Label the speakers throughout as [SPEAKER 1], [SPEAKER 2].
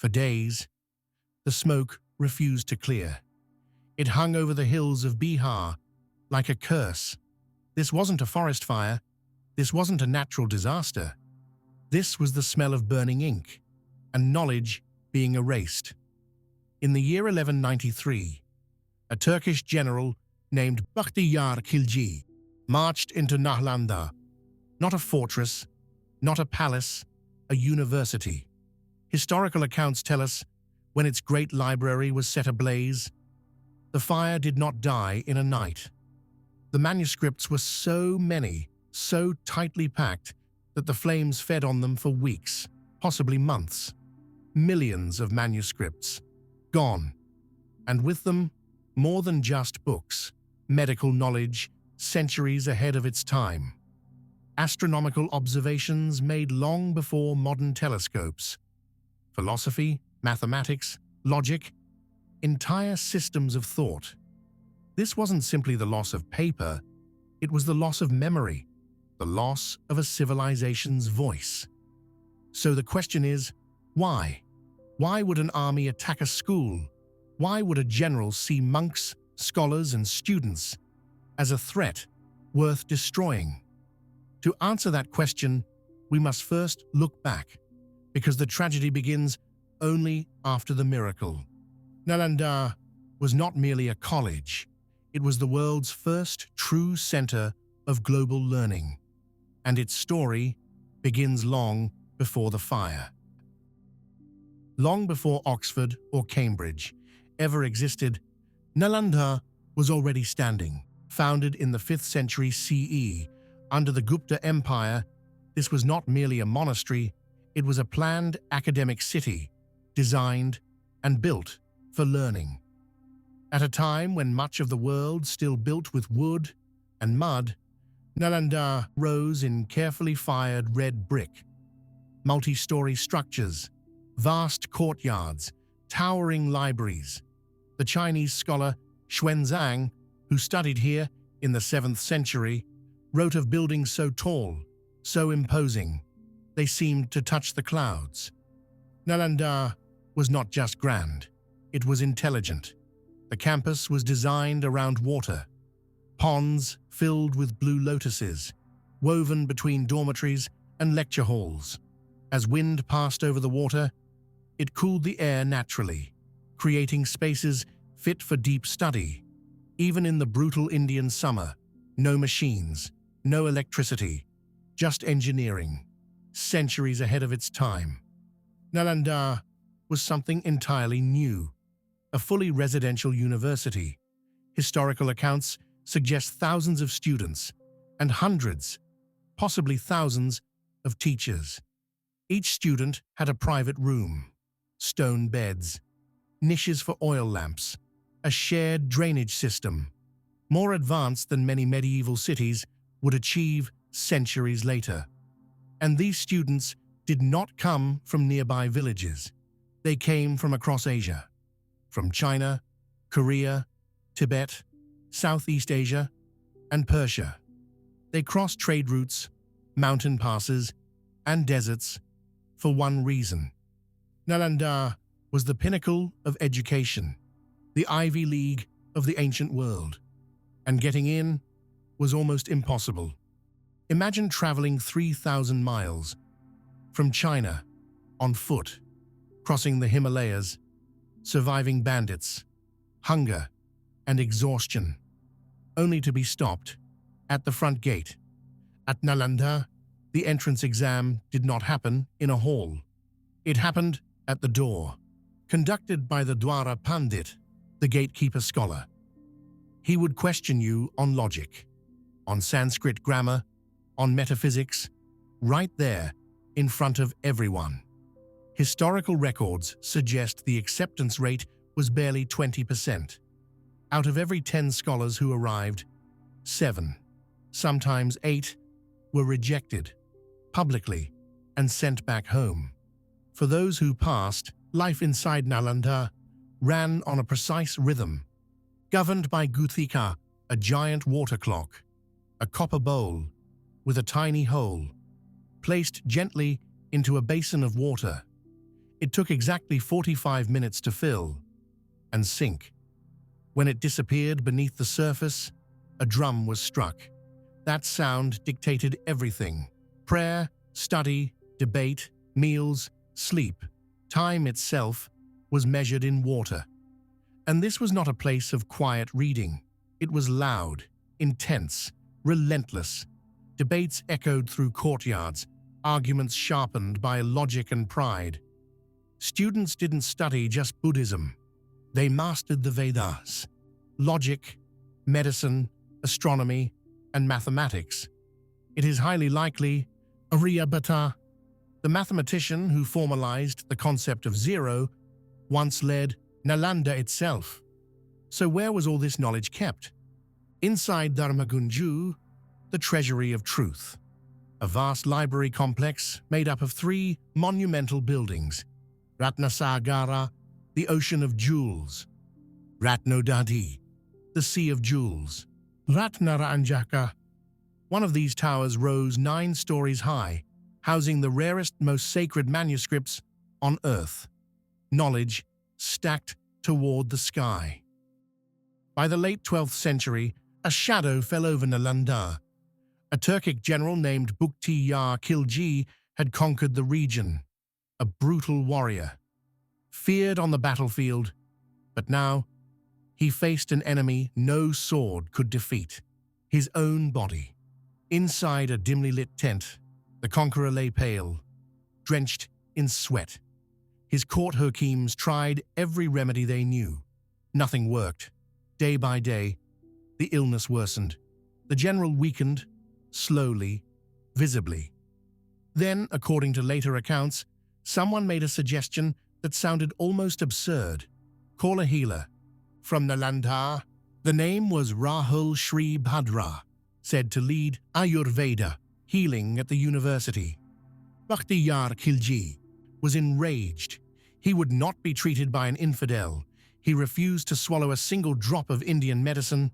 [SPEAKER 1] For days, the smoke refused to clear. It hung over the hills of Bihar like a curse. This wasn't a forest fire. This wasn't a natural disaster. This was the smell of burning ink and knowledge being erased. In the year 1193, a Turkish general named Bakhtiyar Khilji marched into Nalanda, not a fortress, not a palace, a university. Historical accounts tell us when its great library was set ablaze, the fire did not die in a night. The manuscripts were so many, so tightly packed, that the flames fed on them for weeks, possibly months. Millions of manuscripts gone, and with them, more than just books, medical knowledge, centuries ahead of its time. Astronomical observations made long before modern telescopes. Philosophy, mathematics, logic, entire systems of thought. This wasn't simply the loss of paper, it was the loss of memory, the loss of a civilization's voice. So the question is, why? Why would an army attack a school? Why would a general see monks, scholars, and students as a threat worth destroying? To answer that question, we must first look back, because the tragedy begins only after the miracle. Nalanda was not merely a college, it was the world's first true center of global learning, and its story begins long before the fire. Long before Oxford or Cambridge ever existed, Nalanda was already standing. Founded in the 5th century CE under the Gupta Empire, this was not merely a monastery, it was a planned academic city, designed and built for learning. At a time when much of the world still built with wood and mud, Nalanda rose in carefully fired red brick. Multi-story structures, vast courtyards, towering libraries. The Chinese scholar Xuanzang, who studied here in the 7th century, wrote of buildings so tall, so imposing, they seemed to touch the clouds. Nalanda was not just grand, it was intelligent. The campus was designed around water, ponds filled with blue lotuses, woven between dormitories and lecture halls. As wind passed over the water, it cooled the air naturally, creating spaces fit for deep study. Even in the brutal Indian summer, no machines, no electricity, just engineering, centuries ahead of its time. Nalanda was something entirely new, a fully residential university. Historical accounts suggest thousands of students and hundreds, possibly thousands, of teachers. Each student had a private room, stone beds, niches for oil lamps, a shared drainage system, more advanced than many medieval cities would achieve centuries later. And these students did not come from nearby villages. They came from across Asia, from China, Korea, Tibet, Southeast Asia, and Persia. They crossed trade routes, mountain passes, and deserts for one reason. Nalanda was the pinnacle of education, the Ivy League of the ancient world, and getting in was almost impossible. Imagine traveling 3,000 miles from China on foot, crossing the Himalayas, surviving bandits, hunger, and exhaustion, only to be stopped at the front gate. At Nalanda, the entrance exam did not happen in a hall. It happened at the door, conducted by the Dwara Pandit, the gatekeeper scholar. He would question you on logic, on Sanskrit grammar, on metaphysics, right there in front of everyone. Historical records suggest the acceptance rate was barely 20%. Out of every 10 scholars who arrived, 7, sometimes 8, were rejected, publicly, and sent back home. For those who passed, life inside Nalanda ran on a precise rhythm, governed by Guthika, a giant water clock, a copper bowl with a tiny hole, placed gently into a basin of water. It took exactly 45 minutes to fill and sink. When it disappeared beneath the surface, a drum was struck. That sound dictated everything: prayer, study, debate, meals, sleep. Time itself was measured in water. And this was not a place of quiet reading. It was loud, intense, relentless. Debates echoed through courtyards, arguments sharpened by logic and pride. Students didn't study just Buddhism. They mastered the Vedas, logic, medicine, astronomy, and mathematics. It is highly likely Aryabhata, the mathematician who formalized the concept of zero, once led Nalanda itself. So where was all this knowledge kept? Inside Dharmagunju, the treasury of truth, a vast library complex made up of 3 monumental buildings: Ratnasagara, the ocean of jewels; Ratnodadi, the sea of jewels; Ratnaranjaka. One of these towers rose 9 stories high, housing the rarest, most sacred manuscripts on earth. Knowledge stacked toward the sky. By the late 12th century, a shadow fell over Nalanda. A Turkic general named Bahtiyar Khilji had conquered the region, a brutal warrior, feared on the battlefield, but now he faced an enemy no sword could defeat: his own body. Inside a dimly lit tent, the conqueror lay pale, drenched in sweat. His court hakims tried every remedy they knew. Nothing worked. Day by day, the illness worsened. The general weakened, slowly, visibly. Then, according to later accounts, someone made a suggestion that sounded almost absurd: call a healer. From Nalanda, the name was Rahul Sri Bhadra, said to lead Ayurveda healing at the university. Bahtiyar Khilji was enraged. He would not be treated by an infidel. He refused to swallow a single drop of Indian medicine.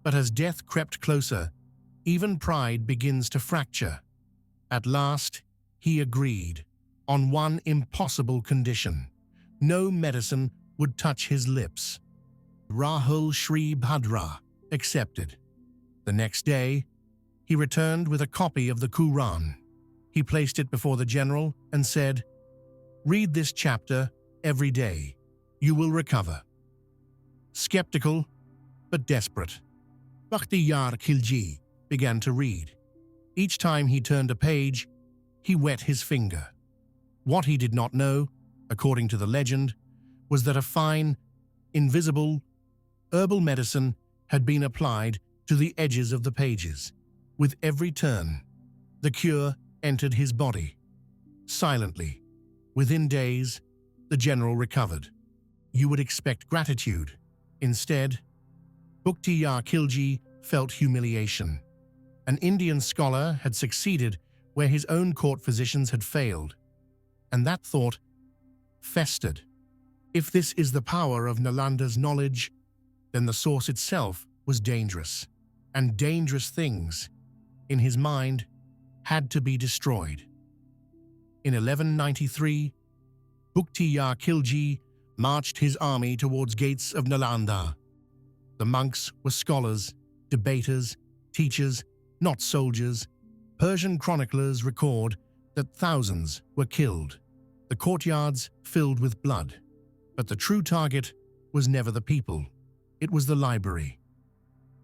[SPEAKER 1] But as death crept closer, even pride begins to fracture. At last, he agreed, on one impossible condition: no medicine would touch his lips. Rahul Sri Bhadra accepted. The next day, he returned with a copy of the Quran. He placed it before the general and said, "Read this chapter every day. You will recover." Skeptical, but desperate, Bahtiyar Khilji began to read. Each time he turned a page, he wet his finger. What he did not know, according to the legend, was that a fine, invisible, herbal medicine had been applied to the edges of the pages. With every turn, the cure entered his body. Silently, within days, the general recovered. You would expect gratitude. Instead, Bahtiyar Khilji felt humiliation. An Indian scholar had succeeded where his own court physicians had failed. And that thought festered. If this is the power of Nalanda's knowledge, then the source itself was dangerous. And dangerous things, in his mind, had to be destroyed. In 1193, Bahtiyar Khilji marched his army towards gates of Nalanda. The monks were scholars, debaters, teachers, not soldiers. Persian chroniclers record that thousands were killed, the courtyards filled with blood. But the true target was never the people. It was the library.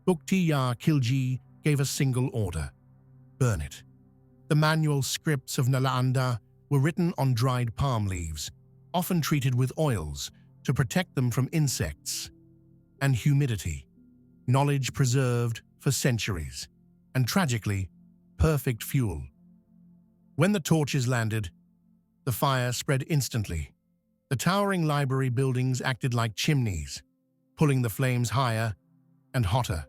[SPEAKER 1] Bahtiyar Khilji gave a single order: burn it. The manual scripts of Nalanda were written on dried palm leaves, often treated with oils to protect them from insects and humidity. Knowledge preserved for centuries, and tragically, perfect fuel. When the torches landed, the fire spread instantly. The towering library buildings acted like chimneys, pulling the flames higher and hotter.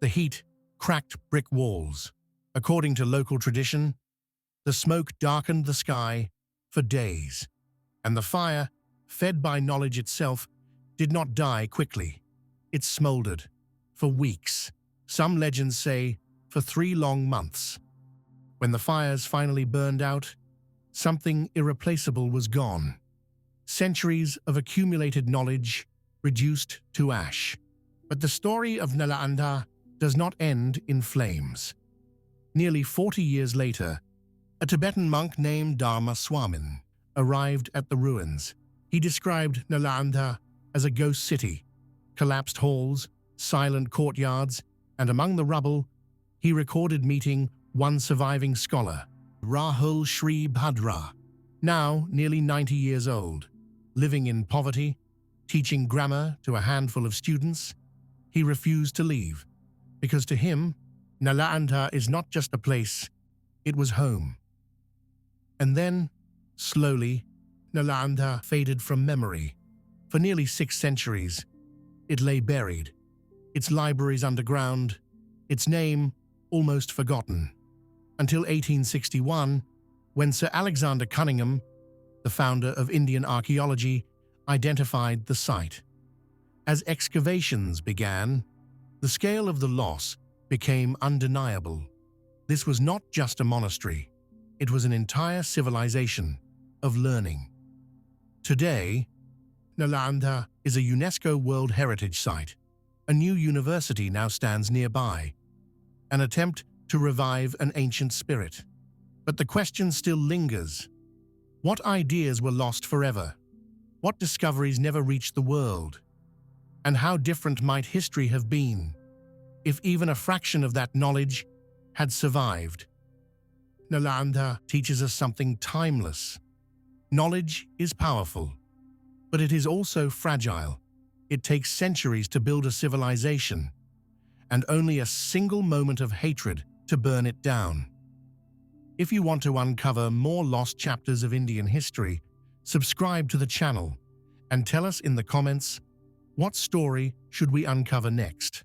[SPEAKER 1] The heat cracked brick walls. According to local tradition, the smoke darkened the sky for days, and the fire, fed by knowledge itself, did not die quickly. It smoldered for weeks. Some legends say for 3 long months. When the fires finally burned out, Something irreplaceable was gone. Centuries of accumulated knowledge reduced to ash. But the story of Nalanda does not end in flames. Nearly 40 years later, a Tibetan monk named Dharma Swamin arrived at the ruins. He described Nalanda as a ghost city, collapsed halls, silent courtyards, and among the rubble, he recorded meeting one surviving scholar, Rahul Sri Bhadra, now nearly 90 years old. Living in poverty, teaching grammar to a handful of students, he refused to leave, because to him, Nalanda is not just a place, it was home. And then, slowly, Nalanda faded from memory. For nearly 6 centuries, it lay buried, its libraries underground, its name almost forgotten, until 1861, when Sir Alexander Cunningham, the founder of Indian archaeology, identified the site. As excavations began, the scale of the loss became undeniable. This was not just a monastery, it was an entire civilization of learning. Today, Nalanda is a UNESCO World Heritage Site. A new university now stands nearby, an attempt to revive an ancient spirit. But the question still lingers. What ideas were lost forever? What discoveries never reached the world? And how different might history have been if even a fraction of that knowledge had survived? Nalanda teaches us something timeless. Knowledge is powerful, but it is also fragile. It takes centuries to build a civilization, and only a single moment of hatred to burn it down. If you want to uncover more lost chapters of Indian history, subscribe to the channel and tell us in the comments, what story should we uncover next?